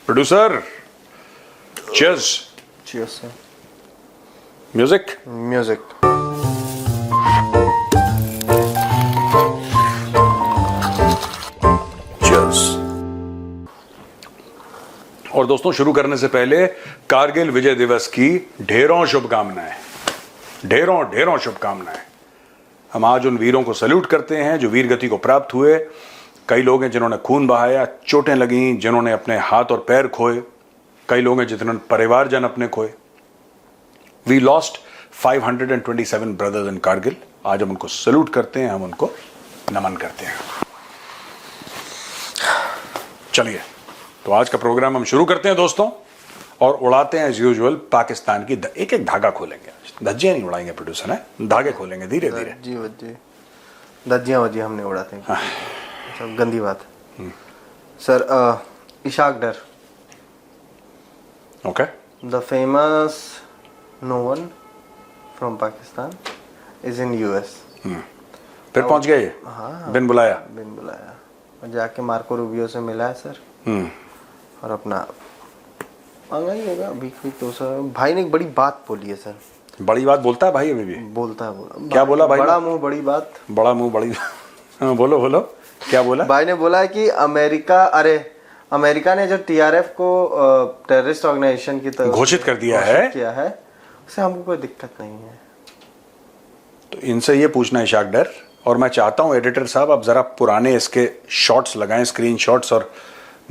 Producer, cheers. Cheers, sir. Music. Music. Cheers. और दोस्तों, शुरू करने से पहले कारगिल विजय दिवस की ढेरों शुभकामनाएं, ढेरों ढेरों शुभकामनाएं। हम आज उन वीरों को सैल्यूट करते हैं जो वीर गति को प्राप्त हुए। कई लोग हैं जिन्होंने खून बहाया, चोटें लगीं, जिन्होंने अपने हाथ और पैर खोए। कई लोग हैं जिन्होंने परिवारजन अपने खोए। We lost 527 brothers in Kargil. आज हम उनको सैल्यूट करते हैं, हम उनको नमन करते हैं। चलिए, तो आज का प्रोग्राम हम शुरू करते हैं दोस्तों, और उड़ाते हैं एज यूजुअल पाकिस्तान की एक एक धागा खोलेंगे। धज्जियां नहीं उड़ाएंगे प्रोड्यूसर, है धागे खोलेंगे धीरे धीरे। जी वजी धज्जियां वजी हमने उड़ाते हैं। सब गंदी बात। Sir, Ishaq Dar, okay, the famous no one from Pakistan is in US. फिर पहुंच गए ये? हाँ, बिन बुलाया। बिन बुलाया। और जाके मार्को रूबियो से मिला है सर। और अपना मांगा ही होगा अभी कोई। तो सर भाई ने एक बड़ी बात बोली है सर। बड़ी बात बोलता है भाई अभी भी? बोलता है। क्या बोला भाई? बड़ा मुंह बड़ी बात। बड़ा मुंह बड़ी हाँ, बोलो बोलो, क्या बोला भाई ने? बोला है कि अमेरिका ने जो टीआरएफ को टेररिस्ट ऑर्गेनाइजेशन की तरह घोषित कर दिया है, उससे हमको कोई दिक्कत नहीं है। तो इनसे ये पूछना है इशाक डर, और मैं चाहता हूं एडिटर साहब आप जरा पुराने इसके शॉट्स लगाएं, स्क्रीन शॉट्स और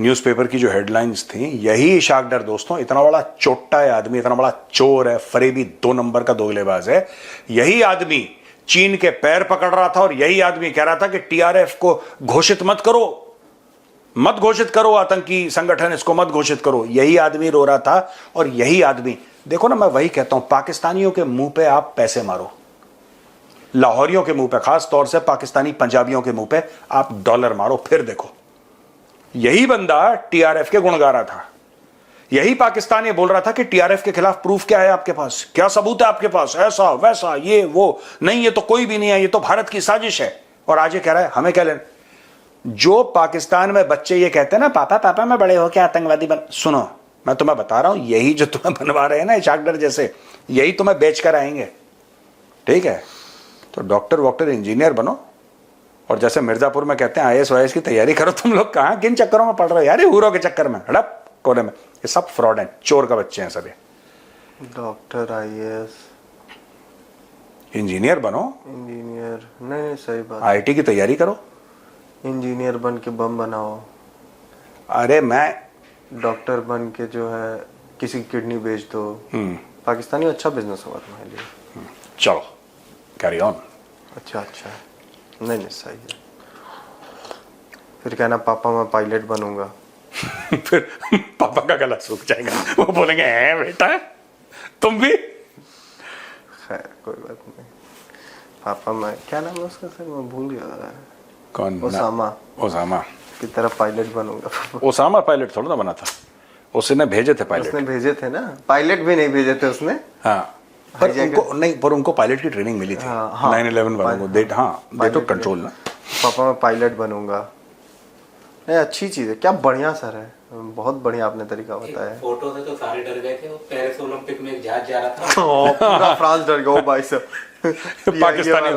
न्यूज़पेपर की जो हेडलाइंस थी। यही इशाक डर दोस्तों, इतना बड़ा चोट्टा है आदमी, इतना बड़ा चोर है, फरेबी 2 नंबर का दोगलेबाज है। यही आदमी चीन के पैर पकड़ रहा था, और यही आदमी कह रहा था कि टीआरएफ को घोषित मत करो, मत घोषित करो, आतंकी संगठन, इसको मत घोषित करो। यही आदमी रो रहा था। और यही आदमी, देखो ना, मैं वही कहता हूं, पाकिस्तानियों के मुंह पे आप पैसे मारो, लाहौरियों के मुंह पे, खास तौर से पाकिस्तानी पंजाबियों के मुंह पे आप डॉलर मारो, फिर देखो। यही बंदा टीआरएफ के गुण गा रहा था। यही पाकिस्तान ये बोल रहा था कि टीआरएफ के खिलाफ प्रूफ क्या है आपके पास, क्या सबूत है आपके पास, ऐसा वैसा ये वो। नहीं, ये तो कोई भी नहीं है, ये तो भारत की साजिश है। और आज ये कह रहा है हमें क्या लेना। जो पाकिस्तान में बच्चे ये कहते हैं ना, पापा पापा मैं बड़े हो के आतंकवादी बन, सुनो मैं तुम्हें बता रहा हूं, यही जो तुम्हें बनवा रहे हैं ना इशाक डर जैसे, यही तुम्हें बेच कर आएंगे। ठीक है, तो डॉक्टर वॉक्टर इंजीनियर बनो, और जैसे मिर्जापुर में कहते हैं आईएएस वाईएएस की तैयारी करो। तुम लोग कहां किन चक्करों में पड़ रहे हो यार, हूरों के चक्कर में, हड़प कोने में। ये सब फ्रॉड हैं, चोर का बच्चे हैं सभी। डॉक्टर, आईएएस, इंजीनियर बनो, इंजीनियर। नहीं, सही बात। आईटी की तैयारी करो, इंजीनियर बन के बम बनाओ। अरे मैं डॉक्टर बन के जो है किसी की किडनी बेच दो। पाकिस्तानी अच्छा बिजनेस होगा तुम्हारे लिए। चलो कैरी ऑन। अच्छा, नहीं सही है। फिर कहना पापा मैं पायलट बनूंगा। फिर पापा का गला सूख जाएगा, वो बोलेंगे है बेटा तुम भी। खैर कोई बात नहीं। पापा मैं, क्या नाम है उसका सर, मैं भूल गया। कौन? ओसामा की तरफ पायलट बनूंगा। ओसामा पायलट थोड़ा ना बना था, उसने भेजे थे पायलट। उसने भेजे थे ना, पायलट भी नहीं भेजे थे उसने। हाँ, पर उनको पायलट की ट्रेनिंग मिली थी। 9/11 वालों को दे तो कंट्रोल ना। पापा मैं पायलट बनूंगा। नहीं, अच्छी चीज है, क्या बढ़िया सर है, बहुत बढ़िया आपने तरीका बताया। फोटो से तो सारे डर गए थे। वो पेरिस ओलंपिक में एक जहाज जा रहा था, पूरा फ्रांस डर गया भाई साहब। पाकिस्तानी,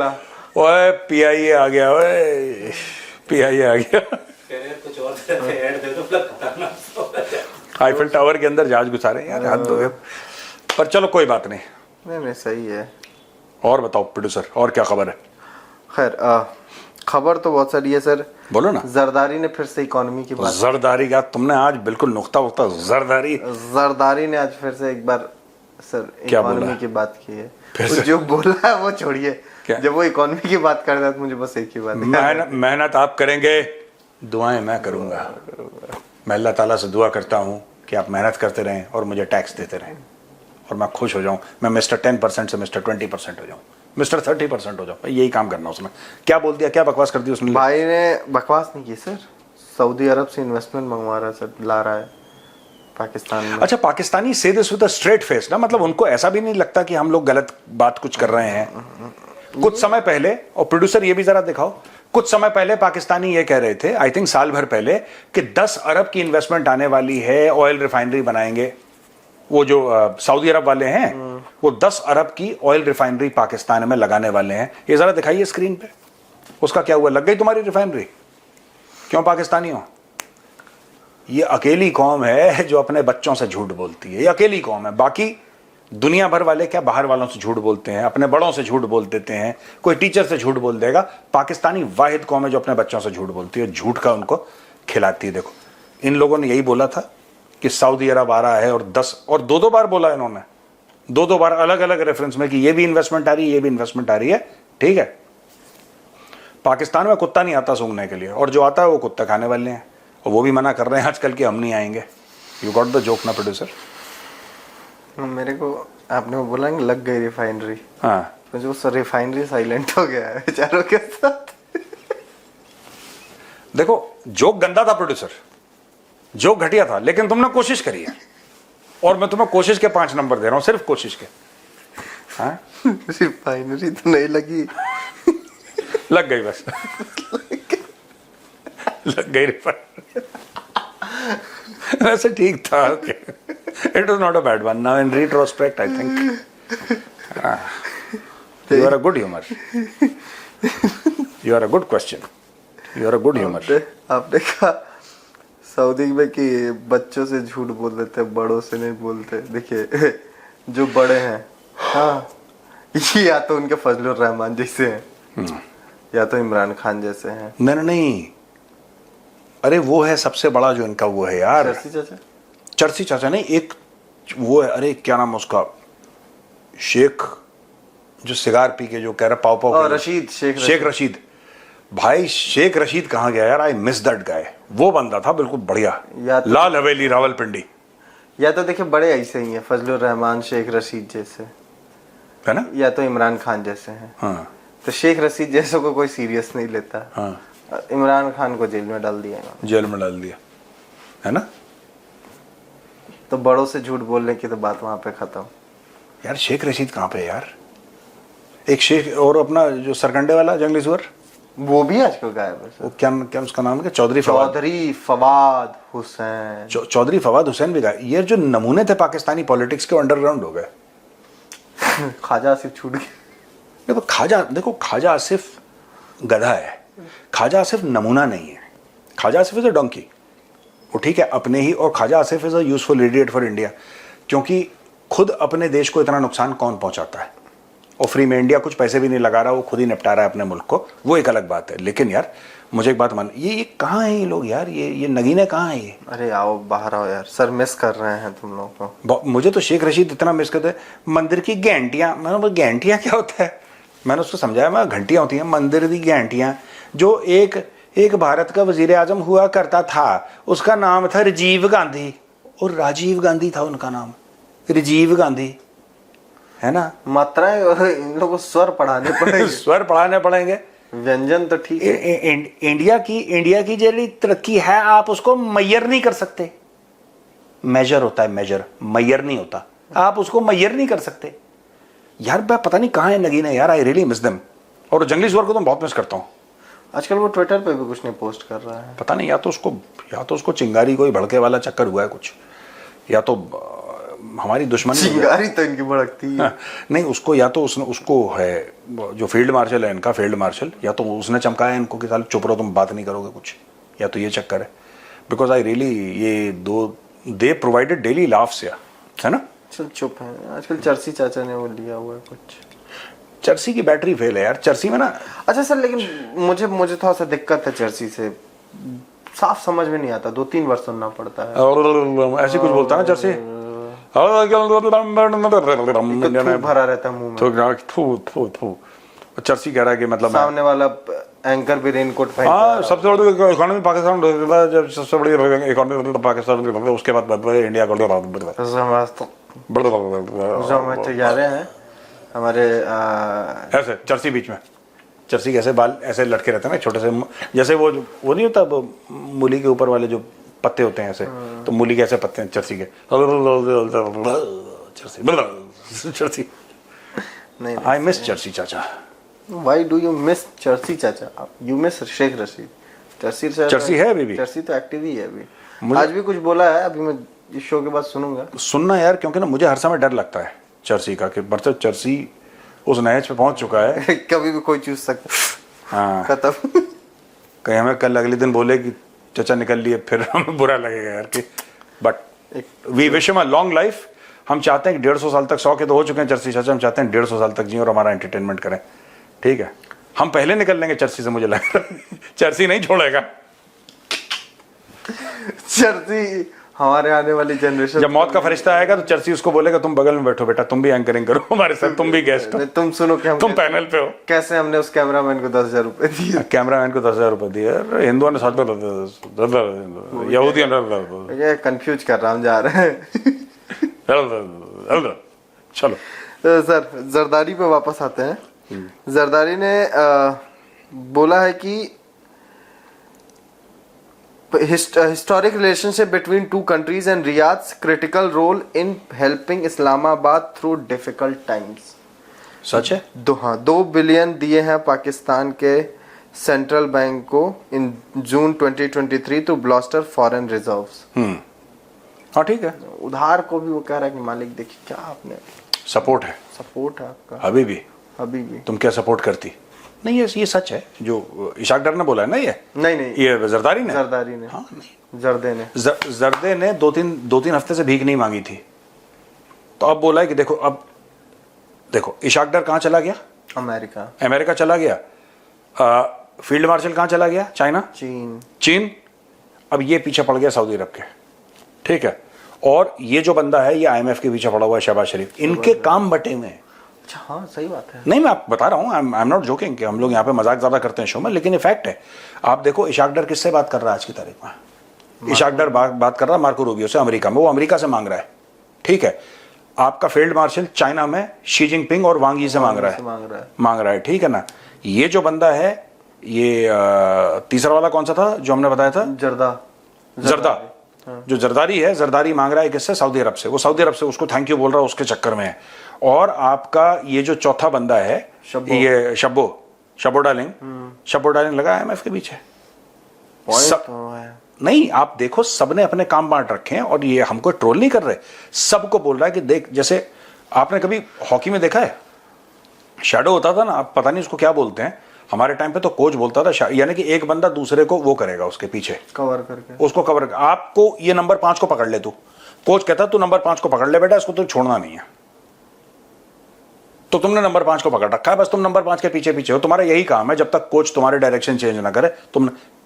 ओए पीआईए आ गया, ओए पीआईए आ गया। कुछ और ऐड दे दो, खतरनाक। आईफिल टावर के अंदर जहाज घुसा रहे हैं यार, हाथ धो गए। पर चलो कोई बात नहीं। नहीं सही है। और बताओ प्रोड्यूसर, और क्या खबर है? खैर, खबर तो बहुत सारी है सर। बोलो ना। जरदारी ने फिर से इकोनॉमी की बात। जरदारी का तुमने आज बिल्कुल नुक्ता वक्ता। जरदारी ने आज फिर से एक बार सर इकोनॉमी की बात की है। जो बोला है वो छोड़िए, जब वो इकोनॉमी की बात कर रहा था मुझे बस एक ही बात, मेहनत आप करेंगे, दुआएं मैं करूंगा। मैं अल्लाह ताला से दुआ करता हूं कि आप मेहनत करते रहें और मुझे टैक्स देते रहें, और मैं खुश हो जाऊं। मैं मिस्टर 10% से मिस्टर 20% हो जाऊं, मिस्टर 30% हो जाऊं। यही काम करना उसने। क्या बोल दिया, क्या बकवास कर दी उसने? भाई ने बकवास नहीं की सर, सऊदी अरब से इन्वेस्टमेंट मंगवा रहा है सर, ला रहा है पाकिस्तान में। अच्छा, पाकिस्तानी से this with a straight face ना, मतलब उनको ऐसा भी नहीं लगता कि हम लोग गलत बात कुछ कर रहे हैं। कुछ समय पहले, और प्रोड्यूसर ये भी जरा दिखाओ, कुछ समय पहले पाकिस्तानी ये कह रहे थे, आई थिंक साल भर पहले, कि 10 अरब की इन्वेस्टमेंट आने वाली है, ऑयल रिफाइनरी बनाएंगे। वो जो सऊदी अरब वाले हैं वो 10 अरब की ऑयल रिफाइनरी पाकिस्तान में लगाने वाले हैं। ये जरा दिखाइए स्क्रीन पे, उसका क्या हुआ? लग गई तुम्हारी रिफाइनरी? क्यों पाकिस्तानी हो? ये अकेली कौम है जो अपने बच्चों से झूठ बोलती है, ये अकेली कौम है। बाकी दुनिया भर वाले क्या बाहर वालों से झूठ बोलते हैं, अपने बड़ों से झूठ बोल देते हैं, कोई टीचर से झूठ बोल देगा। पाकिस्तानी वाहिद कौम है जो अपने बच्चों से झूठ बोलती है, झूठ का उनको खिलाती है। देखो इन लोगों ने यही बोला था कि सऊदी अरब आ रहा है, और 10 और 2 बार बोला इन्होंने, 2 बार अलग अलग रेफरेंस में कि ये भी इन्वेस्टमेंट आ रही है, ये भी इन्वेस्टमेंट आ रही है। ठीक है, पाकिस्तान में कुत्ता नहीं आता सूंघने के लिए, और जो आता है वो कुत्ता खाने वाले हैं, और वो भी मना कर रहे हैं आजकल कि हम नहीं आएंगे। यू गॉट द जोक ना प्रोड्यूसर? मेरे को आपने वो बोला कि लग गई रिफाइनरी, हाँ, मुझे वो रिफाइनरी साइलेंट हो गया है बेचारों के साथ। देखो जोक गंदा था प्रोड्यूसर, जोक घटिया था, लेकिन तुमने कोशिश करी है, और मैं तुम्हें कोशिश के 5 नंबर दे रहा हूं, सिर्फ कोशिश के। हाँ, रिफाइनरी तो नहीं लगी, लग गई बस। लग गई रिफाइनरी। वैसे ठीक था, okay, it was not a bad one. Now in retrospect I think you are a good humour, you are a good question, you are a good humour. आपने कहा सऊदी में कि बच्चों से झूठ बोल देते, बड़ों से नहीं बोलते। देखिए जो बड़े हैं, हाँ, ये या तो उनके फजलुर रहमान जैसे हैं, या तो इमरान खान जैसे हैं। नहीं, अरे वो है सबसे बड़ा जो इनका वो है यार, चरसी चाचा। चरसी चाचा नहीं, एक वो है, अरे क्या नाम है उसका, शेख, जो सिगार पी के जो कह रहा पाव पाव, रशीद, शेख रशीद। भाई शेख रशीद कहाँ गया यार? I miss that guy. वो बंदा था बिल्कुल बढ़िया, तो लाल हवेली रावलपिंडी। या तो देखिए बड़े ऐसे ही हैं, फजलुर रहमान, शेख रशीद जैसे, है ना? या तो इमरान खान जैसे हैं। हाँ, तो शेख रशीद जैसे को कोई सीरियस नहीं लेता। हाँ, इमरान खान को जेल में डाल दिया इन्होंने। जेल में डाल दिया, है ना? तो बड़ों से झूठ बोलने की तो बात वहां पे खत्म। यार शेख रशीद कहाँ पे है यार? एक शेख, और अपना जो सरकंडे वाला जंगली सुअर, वो भी आजकल गायब है। वो क्या उसका नाम क्या? चौधरी फवाद हुसैन। चौधरी फवाद हुसैन भी गायब। ये जो नमूने थे पाकिस्तानी पॉलिटिक्स के, अंडरग्राउंड हो गए। ख्वाजा आसिफ छूट गया। देखो ख्वाजा आसिफ गधा है, ख्वाजा आसिफ नमूना नहीं है। Khawaja Asif is a donkey, वो ठीक है अपने ही, और Khawaja Asif is a useful idiot for India, क्योंकि खुद अपने देश को इतना नुकसान कौन पहुंचाता है, और फ्री में इंडिया कुछ पैसे भी नहीं लगा रहा, वो खुद ही निपटा रहा है अपने मुल्क को, वो एक अलग बात है। लेकिन यार मुझे एक बात मान, ये कहाँ है ये लोग यार, ये नगीने कहाँ है ये? अरे आओ बाहर आओ यार, सर मिस कर रहे हैं तुम लोग को। मुझे तो शेख रशीद इतना मिस करते हैं। मंदिर की घंटियां, मैंने घंटियां क्या होता है? मैंने उसको समझाया, मैं घंटियां होती हैं मंदिर की घंटियां। जो एक भारत का वजीर आजम हुआ करता था, उसका नाम था राजीव गांधी, और राजीव गांधी था उनका नाम, राजीव गांधी, है ना? मात्राएं इन लोगों को स्वर पढ़ाने पड़ेंगे। स्वर पढ़ाने पड़ेंगे, व्यंजन तो ठीक है। इंडिया की जो तरक्की है, आप उसको मैयर नहीं कर सकते। मेजर होता है मेजर, मैयर नहीं होता। आप उसको मैयर नहीं कर सकते यार। मैं पता नहीं कहाँ है नगीना यार, आई रियली मिस देम। और जंगली सुअर को तो बहुत मिस करता हूँ। आजकल वो ट्विटर पे भी कुछ नहीं पोस्ट कर रहा है, पता नहीं, या तो उसको चिंगारी कोई भड़के वाला चक्कर हुआ है कुछ, या तो हमारी दुश्मनी। चिंगारी तो इनकी भड़कती है। नहीं, उसको या तो उसको है, जो फील्ड मार्शल है इनका, फील्ड मार्शल, या तो उसने चमकाया इनको कि साल चुप रहो, तुम बात नहीं करोगे कुछ, या तो ये चक्कर है। बिकॉज आई रियली, ये दे प्रोवाइडेड डेली लाफ्स, है ना? चल चुप है। आजकल चरसी चाचा ने वो लिया हुआ है कुछ। चरसी की बैटरी फेल है यार, चरसी में ना। अच्छा सर, लेकिन मुझे थोड़ा सा दिक्कत है चरसी से, साफ समझ में नहीं आता, 2-3 बार सुनना पड़ता है। और ऐसी कुछ बोलता है ना चरसी, भरा रहता है मुंह में। चरसी कह रहा है कि मतलब सामने वाला एंकर भी रेनकोट पहन। हाँ, सबसे बड़ी इकोनॉमी पाकिस्तान, जब सबसे बड़ी इकोनॉमी पाकिस्तान, उसके बाद इंडिया को जा रहे हैं हमारे ऐसे चरसी बीच में। चरसी कैसे बाल ऐसे लटके रहते हैं ना छोटे से, जैसे वो नहीं होता मूली के ऊपर वाले जो पत्ते होते हैं ऐसे, तो मूली के ऐसे पत्ते हैं चरसी के। चरसी नहीं, आई मिस चरसी चाचा, व्हाई डू यू मिस चर्सी चाचा? You miss Sheikh Rashid? चर्सी है अभी भी? चर्सी तो एक्टिव ही है अभी। आज भी कुछ बोला है, अभी मैं इस शो के बाद सुनूंगा। सुनना यार, क्योंकि ना मुझे हर समय डर लगता है चर्सी का कि मतलब चर्सी उस नहज पे पहुंच चुका है कभी भी कोई चूज सकता। हाँ, खत्म। कहीं हमें कल अगले दिन बोले कि चचा निकल लिए, फिर हमें बुरा लगेगा यार कि, but we wish him a long life. हम चाहते हैं कि 150 साल तक, 100 के तो हो चुके हैं चर्सी चाचा, हम चाहते हैं 150 साल तक जिए और हमारा एंटरटेनमेंट करें। ठीक है, हम पहले निकल लेंगे चर्सी से, मुझे लग रहा है चर्सी नहीं छोड़ेगा। चर्सी हमारे आने वाली जनरेशन, जब मौत का फरिश्ता आएगा तो चर्सी उसको बोलेगा तुम बगल में बैठो बेटा, तुम भी एंकरिंग करो हमारे साथ, तुम भी गेस्ट हो, तुम सुनो कि हम तुम पैनल पे हो। कैसे हमने उस कैमरामैन को 10,000 रुपए दिए। कैमरामैन को 10,000 रुपए दिए, हिंदुओं ने 7 यहूदी ये कंफ्यूज कर रहा हूँ, जा रहे हैं। चलो तो सर जरदारी पे वापस आते हैं। जरदारी ने बोला है कि historic relationship between two countries and Riyadh's critical role in helping Islamabad through difficult times। सच है? 2 बिलियन दिए हैं पाकिस्तान के सेंट्रल बैंक को इन जून 2023 टू ब्लॉस्टर फॉरेन रिजर्व्स। हाँ ठीक है, उधार को भी वो कह रहा है कि मालिक देखिए क्या आपने सपोर्ट है, सपोर्ट है आपका अभी भी। अभी भी तुम क्या सपोर्ट करती? नहीं, ये सच है जो इशाक डर ने बोला है ना, ये नहीं ये जरदारी ने, हाँ, जरदे ने जरदे ने 2-3 हफ्ते से भीख नहीं मांगी थी, तो अब बोला है कि देखो इशाक डर कहाँ चला गया? अमेरिका चला गया। फील्ड मार्शल कहाँ चला गया? चाइना, चीन। अब ये पीछे पड़ गया सऊदी अरब के। ठीक है, और ये जो बंदा है ये IMF के पीछे पड़ा हुआ है, शहबाज शरीफ। इनके काम बटे हुए हैं। अच्छा हाँ, सही बात है। नहीं, मैं आप बता रहा हूँ, आई एम नॉट जोकिंग कि हम लोग यहाँ पे मजाक ज्यादा करते हैं शो में, लेकिन ये फैक्ट है। आप देखो इशाक डर किससे बात कर रहा है आज की तारीख में? इशाक डर बात कर रहा है मार्को रूबियो से, अमेरिका में। वो अमेरिका से मांग रहा है। ठीक है, आपका फील्ड मार्शल चाइना में शी जिनपिंग और वांग यी से मांग रहा है। ठीक है ना, ये जो बंदा है, ये तीसरा वाला कौन सा था जो हमने बताया था? जरदा। जो जरदारी है, जरदारी मांग रहा है किससे? सऊदी अरब से। वो सऊदी अरब से उसको थैंक यू बोल रहा है, उसके चक्कर में है। और आपका ये जो चौथा बंदा है, ये शब्बो डार्लिंग लगा IMF के पीछे। नहीं, आप देखो सबने अपने काम बांट रखे हैं, और ये हमको ट्रोल नहीं कर रहे, सबको बोल रहा है कि देख, जैसे आपने कभी हॉकी में देखा है शैडो होता था ना, आप पता नहीं उसको क्या बोलते हैं, हमारे टाइम पे तो कोच बोलता था, यानी कि एक बंदा दूसरे को वो करेगा, उसके पीछे कवर करके उसको कवर। आपको ये नंबर 5 को पकड़ ले, तू कोच कहता तू नंबर 5 को पकड़ ले बेटा, इसको तो छोड़ना नहीं है। तो तुमने नंबर 5 को पकड़ रखा है, बस तुम नंबर 5 के पीछे पीछे हो, तुम्हारा यही काम है जब तक कोच तुम्हारे डायरेक्शन चेंज ना करे।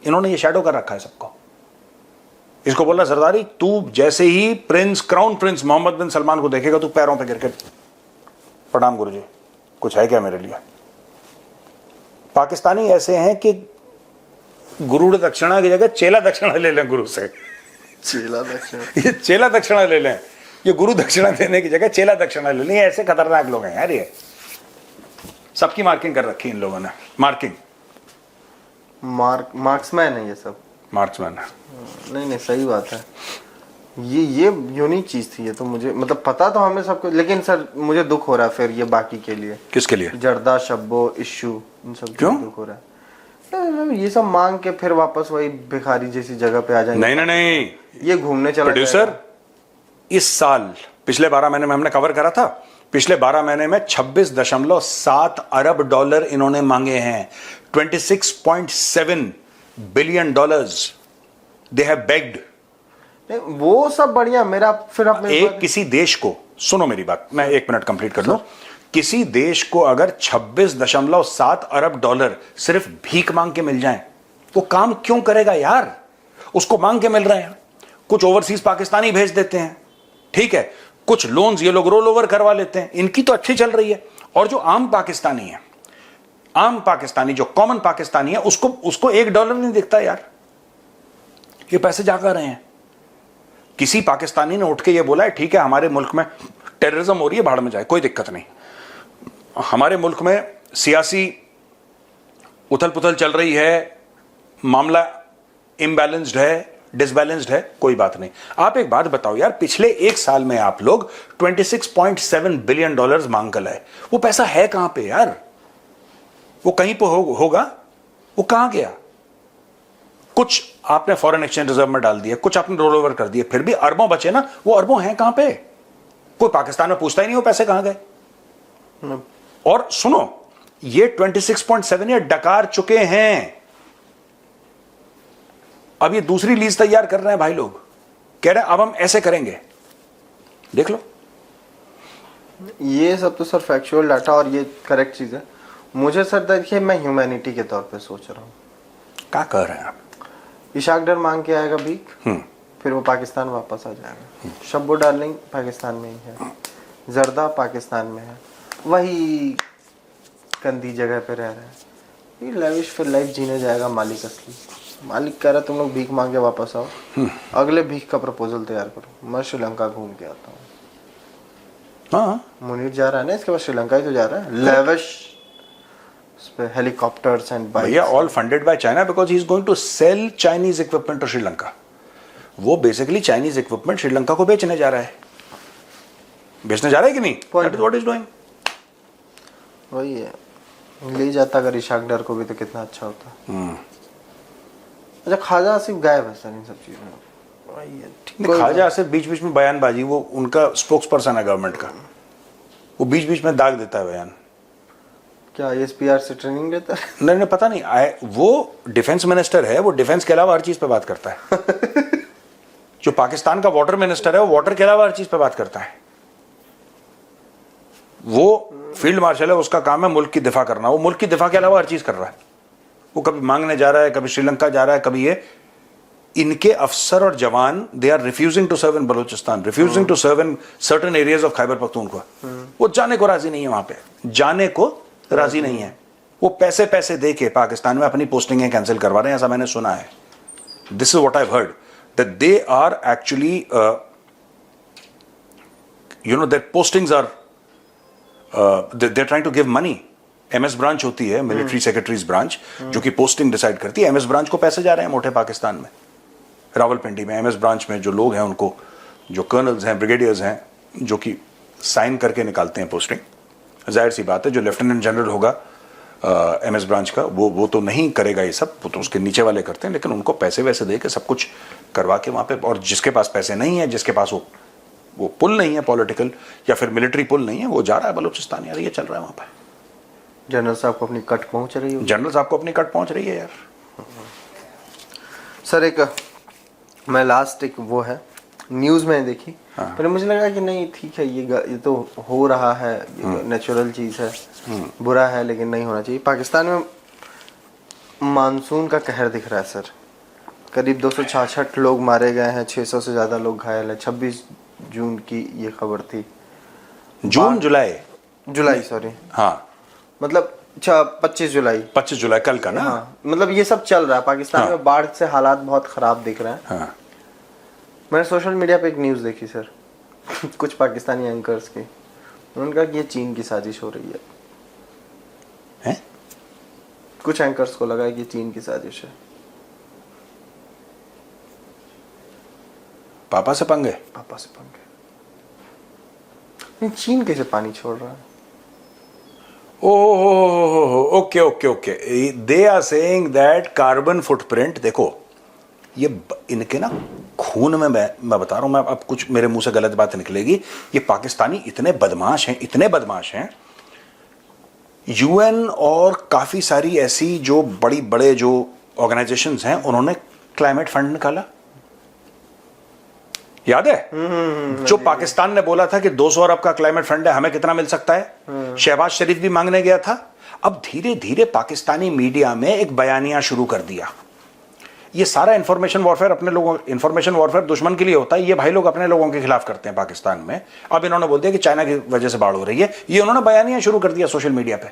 इन्होंने ये शैडो कर रखा है सबको। इसको बोला जरदारी, तू जैसे ही क्राउन प्रिंस मोहम्मद बिन सलमान को देखेगा तू पैरों पे गिर के प्रणाम गुरुजी, कुछ है क्या मेरे लिए? पाकिस्तानी ऐसे हैं कि गुरु दक्षिणा की जगह चेला दक्षिणा ले लें गुरु से। ये चेला दक्षिणा ले लें, ये गुरु दक्षिणा देने की जगह चेला दक्षिणा ले लें। ऐसे खतरनाक लोग हैं यार, ये सबकी मार्किंग कर रखी इन लोगों ने। मार्क्समैन है ये सब, मार्क्समैन है। नहीं सही बात है। ये यूनिक चीज थी, ये तो मुझे मतलब पता तो हमें सबको, लेकिन सर मुझे दुख हो रहा है फिर ये बाकी के लिए। किसके लिए? जर्दा, शब्बो, इशू, इन सब क्यों दुख हो रहा है? ये सब मांग के फिर वापस वही भिखारी जैसी जगह पे आ जाएंगे। नहीं, ये घूमने चला प्रोड्यूसर, इस साल पिछले 12 महीने में हमने कवर करा था, पिछले 12 महीने में $26.7 अरब इन्होंने मांगे हैं। $26.7 बिलियन दे हैव बेग्ड। वो सब बढ़िया, मेरा फिर अपने किसी देश को, सुनो मेरी बात, मैं 1 मिनट कंप्लीट कर लूं। किसी देश को अगर $26.7 अरब सिर्फ भीख मांग के मिल जाए, वो काम क्यों करेगा यार? उसको मांग के मिल रहे हैं, कुछ ओवरसीज पाकिस्तानी भेज देते हैं, ठीक है, कुछ लोन्स ये लोग रोल ओवर करवा लेते हैं, इनकी तो अच्छी चल रही है। और जो आम पाकिस्तानी है, जो कॉमन पाकिस्तानी है, उसको $1 नहीं दिखता यार, ये पैसे जा कर रहे हैं। किसी पाकिस्तानी ने उठ के ये बोला है ठीक है हमारे मुल्क में टेररिज्म हो रही है, भाड़ में जाए, कोई दिक्कत नहीं, हमारे मुल्क में सियासी उथल पुथल चल रही है, मामला इम्बैलेंस्ड है, डिसबैलेंस्ड है, कोई बात नहीं। आप एक बात बताओ यार, पिछले 1 साल में आप लोग $26.7 बिलियन मांग कर लाए, वो पैसा है कहां पे यार? वो कहीं पर होगा, वो कहां गया? कुछ आपने फॉरेन एक्सचेंज रिजर्व में डाल दिया, कुछ आपने रोल ओवर कर दिया, फिर भी अरबों बचे ना, वो अरबों हैं कहां पे? कोई पाकिस्तान में पूछता ही नहीं वो पैसे कहां गए। और सुनो, ये 26.7 ये डकार चुके हैं। अब ये दूसरी लीज तैयार कर रहे हैं भाई लोग, कह रहे हैं अब हम ऐसे करेंगे। देख लो, ये सब तो सर फैक्चुअल डाटा और ये करेक्ट चीज है। मुझे सर देखिए, मैं ह्यूमैनिटी के तौर पे सोच रहा हूँ। क्या कह रहे हैं आप? इशाक डर मांग के आएगा भीख, फिर वो पाकिस्तान वापस आ जाएगा। शब्बो डार्लिंग पाकिस्तान में ही है, जरदा पाकिस्तान में है, वही गंदी जगह पे रह रहा है। ये लेविश फिर लाइफ जीने जाएगा मालिक असली। मालिक कह रहा तुम लोग भीख मांग के वापस आओ, अगले भीख का प्रपोजल तैयार करो, मैं श्रीलंका घूम के आता हूँ। हाँ, मुनीर जा रहा है ना, इसके बाद श्रीलंका ही तो जा रहा है। लेविश हेलीकॉप्टर्स एंड बाइक्स, भैया all funded by China because he is going to sell Chinese equipment to Sri Lanka. वो बेसिकली चाइनीज इक्विपमेंट श्रीलंका को बेचने जा रहा है। बेचने जा रहा है कि नहीं? That is what is doing. वही है, ले जाता अगर इशाक डर को भी तो कितना अच्छा होता। अच्छा, ख्वाजा आसिफ गायब है सर इन सब चीजों में। वही है, ठीक है। ख्वाजा आसिफ बीच बीच में बयानबाजी, वो उनका स्पोक्स पर्सन है गवर्नमेंट का, वो बीच बीच में दाग देता है बयान। क्या एसपीआर से ट्रेनिंग लेता है? नहीं, पता नहीं वो डिफेंस मिनिस्टर है, वो डिफेंस के अलावा हर चीज पे बात करता है। जो पाकिस्तान का वाटर मिनिस्टर है, वो वाटर के अलावा हर चीज पे बात करता है। वो फील्ड मार्शल है, उसका काम है मुल्क की दिफा करना, वो मुल्क की दिफा के अलावा हर चीज कर रहा है। वो कभी मांगने जा रहा है, कभी श्रीलंका जा रहा है, कभी ये। इनके अफसर और जवान they are refusing to serve in Balochistan, refusing to serve in certain areas of Khyber Pakhtunkhwa. वो जाने को राजी नहीं है, वहां पे जाने को राजी नहीं है। वो पैसे दे के पाकिस्तान में अपनी पोस्टिंगें कैंसिल करवा रहे हैं, ऐसा मैंने सुना है। This is what I heard, that they are actually there postings are they are trying to give money. MS branch होती है, मिलिट्री सेक्रेटरीज ब्रांच, जो कि पोस्टिंग डिसाइड करती है। एमएस ब्रांच को पैसे जा रहे हैं मोटे पाकिस्तान में, रावलपिंडी में। एमएस ब्रांच में जो लोग हैं, उनको जो कर्नल्स हैं, ब्रिगेडियर्स हैं, जो कि साइन करके निकालते हैं पोस्टिंग। जाहिर सी बात है, जो लेफ्टिनेंट जनरल होगा एमएस ब्रांच का, वो तो नहीं करेगा ये सब, वो तो उसके नीचे वाले करते हैं। लेकिन उनको पैसे वैसे दे के सब कुछ करवा के वहाँ पे, और जिसके पास पैसे नहीं है, जिसके पास वो पुल नहीं है पॉलिटिकल या फिर मिलिट्री पुल नहीं है, वो जा रहा है बलूचिस्तान। यार ये चल रहा है वहाँ पे। जनरल साहब को अपनी कट पहुंच रही है। जनरल साहब को अपनी कट पहुंच रही है यार। सर एक मैं लास्ट एक वो है न्यूज़ में देखी, हाँ। पर मुझे लगा कि नहीं ठीक है, ये तो हो रहा है, ये नेचुरल चीज़ है, बुरा है लेकिन नहीं होना चाहिए। पाकिस्तान में मानसून का कहर दिख रहा है सर। करीब 266 लोग मारे गए हैं, 600 से ज़्यादा लोग घायल हैं। 26 जून की ये खबर थी। जुलाई सॉरी, हाँ, मतलब 25 जुलाई 25 जुलाई कल का ना। हाँ, मतलब ये सब चल रहा है पाकिस्तान में। बाढ़ से हालात बहुत खराब दिख रहे हैं। हाँ। मैंने सोशल मीडिया पे एक न्यूज़ देखी सर कुछ पाकिस्तानी एंकर्स की, उन्होंने कहा कि ये चीन की साजिश हो रही है। कुछ एंकर्स को लगा कि चीन की साजिश है। पापा से पंगे। चीन कैसे पानी छोड़ रहा है? Okay. They are saying that carbon footprint, देखो ये इनके ना खून में, मैं बता रहा हूं, मैं अब कुछ मेरे मुंह से गलत बात निकलेगी। ये पाकिस्तानी इतने बदमाश हैं, यूएन और काफी सारी ऐसी जो बड़े जो ऑर्गेनाइजेशंस हैं, उन्होंने क्लाइमेट फंड निकाला। याद है? जो पाकिस्तान ने बोला था कि 200 अरब का क्लाइमेट फंड है, हमें कितना मिल सकता है? शहबाज शरीफ भी मांगने गया था। अब धीरे धीरे पाकिस्तानी मीडिया में एक बयानिया शुरू कर दिया। ये सारा इंफॉर्मेशन वॉरफेयर अपने लोगों, इंफॉर्मेशन वॉरफेयर दुश्मन के लिए होता है, ये भाई लोग अपने लोगों के खिलाफ करते हैं पाकिस्तान में। अब इन्होंने बोल दिया कि चाइना की वजह से बाढ़ हो रही है, ये उन्होंने बयानिया शुरू कर दिया सोशल मीडिया पे।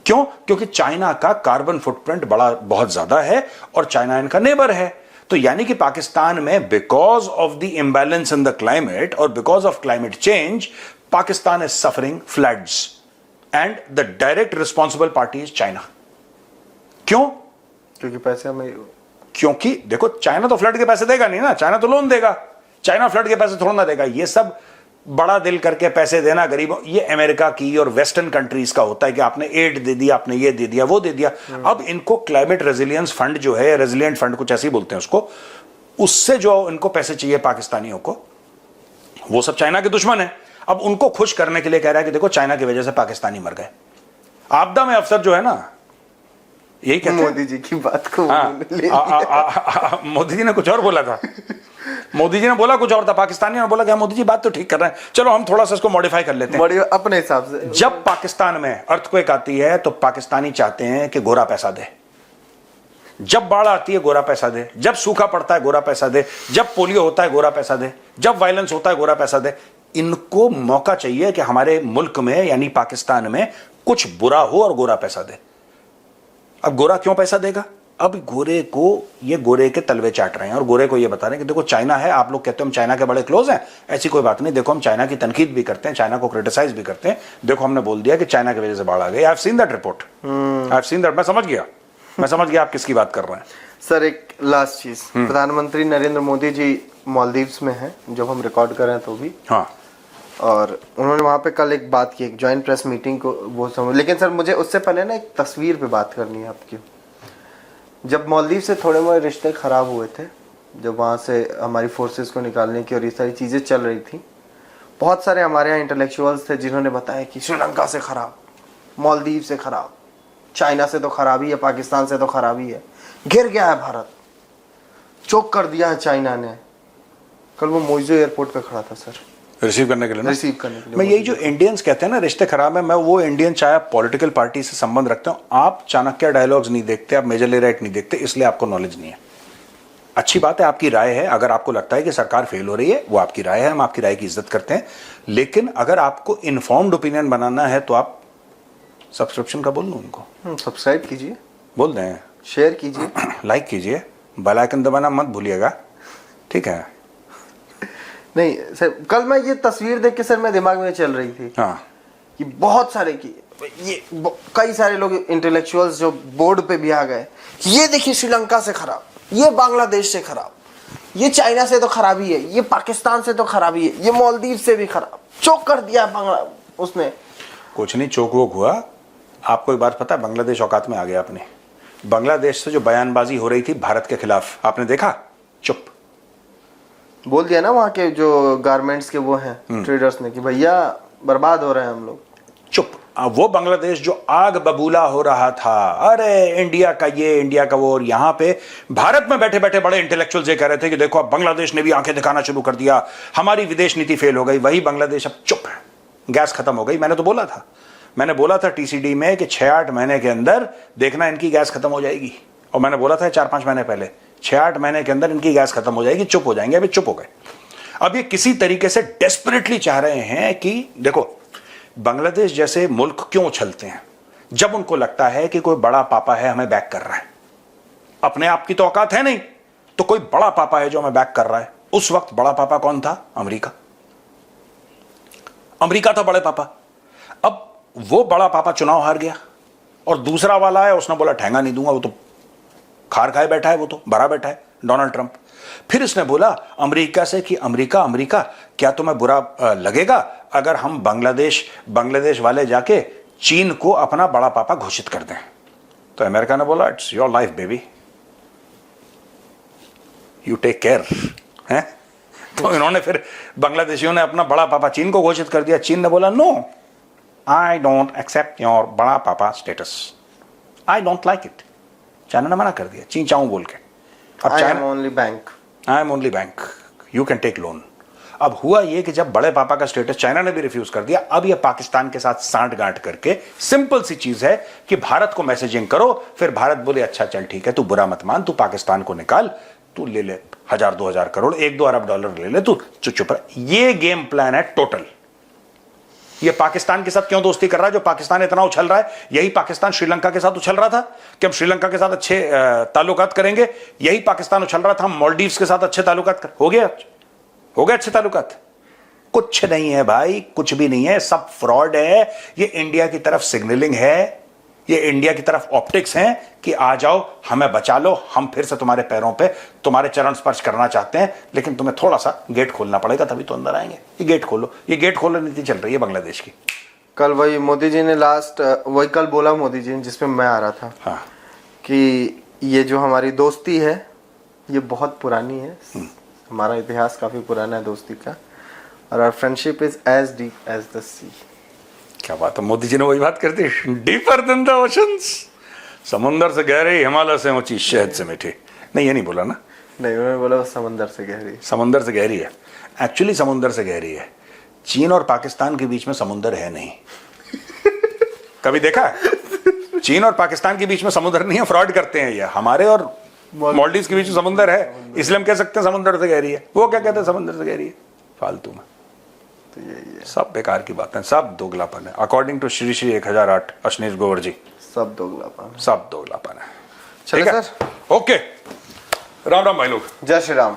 क्यों? क्योंकि चाइना का कार्बन फुटप्रिंट बहुत ज्यादा है और चाइना इनका नेबर है। तो यानी कि पाकिस्तान में because of the imbalance in the climate और because of climate change, Pakistan is suffering floods and the direct responsible party is China. क्यों? क्योंकि पैसे हमें, क्योंकि देखो चाइना तो फ्लड के पैसे देगा नहीं ना, चाइना तो लोन देगा। चाइना फ्लड के पैसे थोड़ा ना देगा। ये सब बड़ा दिल करके पैसे देना गरीबों, ये अमेरिका की और वेस्टर्न कंट्रीज का होता है कि आपने एड दे दिया, आपने ये दे दिया, वो दे दिया। अब इनको क्लाइमेट रेजिलियंस फंड जो है, रेजिलियंट फंड कुछ ऐसे ही बोलते हैं उसको, उससे जो इनको पैसे चाहिए पाकिस्तानियों को, वो सब चाइना के दुश्मन है। अब उनको खुश करने के लिए कह रहा है कि देखो चाइना की वजह से पाकिस्तानी मर गए। आपदा में अफसर जो है ना, यही कहते हैं। मोदी जी की बात को मोदी जी ने कुछ और बोला था। मोदी जी ने बोला कुछ और था, पाकिस्तानियों ने बोला कि मोदी जी बात तो ठीक कर रहे हैं, चलो हम थोड़ा सा इसको मॉडिफाई कर लेते हैं अपने हिसाब से। जब पाकिस्तान में अर्थक्वेक आती है तो पाकिस्तानी चाहते हैं कि गोरा पैसा दे, जब बाढ़ आती है गोरा पैसा दे, जब सूखा पड़ता है गोरा पैसा दे, जब पोलियो होता है गोरा पैसा दे, जब वायलेंस होता है गोरा पैसा दे। इनको मौका चाहिए कि हमारे मुल्क में यानी पाकिस्तान में कुछ बुरा हो और गोरा पैसा दे। अब गोरा क्यों पैसा देगा? अब गोरे को, ये गोरे के तलवे चाट रहे हैं और गोरे को ये बता रहे हैं कि देखो चाइना है, आप लोग कहते हो हम चाइना के बड़े क्लोज हैं, ऐसी कोई बात नहीं। देखो हम चाइना की तनकीद भी करते हैं, चाइना को क्रिटिसाइज भी करते हैं। देखो हमने बोल दिया कि चाइना की वजह से बाढ़ आ गई। I have seen that report, I have seen that. मैं समझ गया आप किसकी बात कर रहे हैं। सर एक लास्ट चीज, प्रधानमंत्री नरेंद्र मोदी जी मालदीव्स में हैं जब हम रिकॉर्ड कर रहे हैं तो भी, हाँ, और उन्होंने वहां पे कल एक बात की, एक ज्वाइंट प्रेस मीटिंग को वो समझ। लेकिन सर मुझे उससे पहले ना एक तस्वीर पे बात करनी है आपकी। जब मालदीव से थोड़े मोड़े रिश्ते खराब हुए थे, जब वहाँ से हमारी फोर्सेस को निकालने की और ये सारी चीज़ें चल रही थी, बहुत सारे हमारे यहाँ इंटेलेक्चुअल्स थे जिन्होंने बताया कि श्रीलंका से खराब, मालदीव से खराब, चाइना से तो खराबी है, पाकिस्तान से तो खराबी है, गिर गया है भारत, चोक कर दिया है चाइना ने। कल वो मोइजो एयरपोर्ट पे खड़ा था सर, रिसीव करने के लिए ना? रिसीव करने के लिए। मैं यही जो इंडियंस कहते हैं ना रिश्ते खराब है, मैं वो इंडियन चाहे पॉलिटिकल पार्टी से संबंध रखते हो, आप चाणक्य डायलॉग्स नहीं देखते, आप मेजर लेराइट नहीं देखते, इसलिए आपको नॉलेज नहीं है। अच्छी बात है, आपकी राय है। अगर आपको लगता है कि सरकार फेल हो रही है, वो आपकी राय है, हम आपकी राय की इज्जत करते हैं। लेकिन अगर आपको इन्फॉर्म्ड ओपिनियन बनाना है तो आप सब्सक्रिप्शन का बोल लो उनको, सब्सक्राइब कीजिए, बोल दें, शेयर कीजिए, लाइक कीजिए, बेल आइकन दबाना मत भूलिएगा, ठीक है? नहीं सर, कल मैं ये तस्वीर देख के सर मैं दिमाग में चल रही थी हाँ, कि बहुत सारे की ये कई सारे लोग इंटेलेक्चुअल्स जो बोर्ड पे भी आ गए, ये देखिए श्रीलंका से खराब, ये बांग्लादेश से खराब, ये चाइना से तो खराबी है, ये पाकिस्तान से तो खराबी है, ये मालदीव से भी खराब, चोक कर दिया बांग्ला उसने। कुछ नहीं चोक वोक हुआ। आपको एक बात पता है, बांग्लादेश औकात में आ गया अपने। बांग्लादेश से जो बयानबाजी हो रही थी भारत के खिलाफ, आपने देखा? चुप बोल दिया ना वहाँ के जो गारमेंट्स के वो हैं ट्रेडर्स ने कि भैया बर्बाद हो रहे हैं हम लोग। चुप। वो बांग्लादेश जो आग बबूला हो रहा था, अरे इंडिया का ये, इंडिया का वो, और यहां पे भारत में बैठे बैठे बड़े इंटेलेक्चुअल्स ये कह रहे थे कि देखो अब बांग्लादेश ने भी आंखें दिखाना शुरू कर दिया, हमारी विदेश नीति फेल हो गई। वही बांग्लादेश अब चुप है, गैस खत्म हो गई। मैंने तो बोला था, मैंने बोला था टीसीडी में कि 6-8 महीने के अंदर देखना इनकी गैस खत्म हो जाएगी। और मैंने बोला था 4-5 महीने पहले, 6-8 महीने के अंदर इनकी गैस खत्म हो जाएगी, चुप हो जाएंगे। अभी चुप हो गए। अब ये किसी तरीके से डेस्परेटली चाह रहे हैं कि देखो बांग्लादेश जैसे मुल्क क्यों उछलते हैं, जब उनको लगता है कि कोई बड़ा पापा है हमें बैक कर रहा है। अपने आप की तो औकात है नहीं, तो कोई बड़ा पापा है जो हमें बैक कर रहा है। उस वक्त बड़ा पापा कौन था? अमेरिका। अमेरिका था बड़े पापा। अब वो बड़ा पापा चुनाव हार गया और दूसरा वाला है, उसने बोला ठहंगा नहीं दूंगा, वो तो खार खाए बैठा है, वो तो भरा बैठा है, डोनाल्ड ट्रंप। फिर इसने बोला अमेरिका से कि अमेरिका अमेरिका क्या तुम्हें बुरा लगेगा अगर हम बांग्लादेश वाले जाके चीन को अपना बड़ा पापा घोषित कर दें? तो अमेरिका ने बोला it's your life baby, you take care है। तो इन्होंने फिर बांग्लादेशियों ने अपना बड़ा पापा चीन को घोषित कर दिया। चीन ने बोला no, I don't accept your बड़ा पापा status, I don't like it. China ने मना कर दिया, चीन चाऊ बोल के। अब I am only bank, I am only bank, you can take loan. अब हुआ ये कि जब बड़े पापा का स्टेटस चाइना ने भी रिफ्यूज कर दिया, अब ये पाकिस्तान के साथ सांठ गांठ करके सिंपल सी चीज है कि भारत को मैसेजिंग करो, फिर भारत बोले अच्छा चल ठीक है, तू बुरा मत मान, तू पाकिस्तान को निकाल, तू ले ले 1000-2000 करोड़, 1-2 अरब डॉलर ले ले, तू चुप रह। ये गेम प्लान है टोटल। ये पाकिस्तान के साथ क्यों दोस्ती कर रहा है? जो पाकिस्तान इतना उछल रहा है, यही पाकिस्तान श्रीलंका के साथ उछल रहा था कि हम श्रीलंका के साथ अच्छे ताल्लुकात करेंगे। यही पाकिस्तान उछल रहा था हम मालदीव्स के साथ अच्छे ताल्लुकात हो गए अच्छे ताल्लुकात। कुछ नहीं है भाई, कुछ भी नहीं है, सब फ्रॉड है। ये इंडिया की तरफ सिग्नलिंग है, ये इंडिया की तरफ ऑप्टिक्स हैं कि आ जाओ, हमें बचा लो, हम फिर से तुम्हारे पैरों पे तुम्हारे चरण स्पर्श करना चाहते हैं, लेकिन तुम्हें थोड़ा सा गेट खोलना पड़ेगा, तभी तो अंदर आएंगे। ये गेट खोलो, ये गेट खोलो नीति चल रही है बांग्लादेश की। कल वही मोदी जी ने वही कल बोला मोदी जी ने, जिसमें मैं आ रहा था, हाँ, कि ये जो हमारी दोस्ती है ये बहुत पुरानी है, हमारा इतिहास काफी पुराना है दोस्ती का, और our friendship is as deep as the sea. क्या बात है, मोदी जी ने वही बात करती, डीपर देन द ओशंस, समुंदर से गहरे, हिमालय से ऊंची, शहद से मीठी। नहीं, ये नहीं बोला ना, नहीं, उन्होंने बोला वो समंदर से गहरी। समुंदर से गहरी है, एक्चुअली समुंदर से गहरी है। चीन और पाकिस्तान के बीच में समुंदर है नहीं। कभी देखा है? चीन और पाकिस्तान के बीच में समुद्र नहीं है, फ्रॉड करते हैं ये। हमारे और मालदीव के बीच में समुद्र है, इसलिए हम कह सकते हैं समुद्र से गहरी है। वो क्या कहते हैं समुद्र से गहरी है? फालतू में, तो यही है, सब बेकार की बातें, सब दोगलापन है। अकॉर्डिंग टू श्री श्री 1008 अशनीश गोवर जी, सब दोगलापन। सब दोगलापन है। चलो ठीक है? सर, ओके, राम राम भाई लोग। जय श्री राम।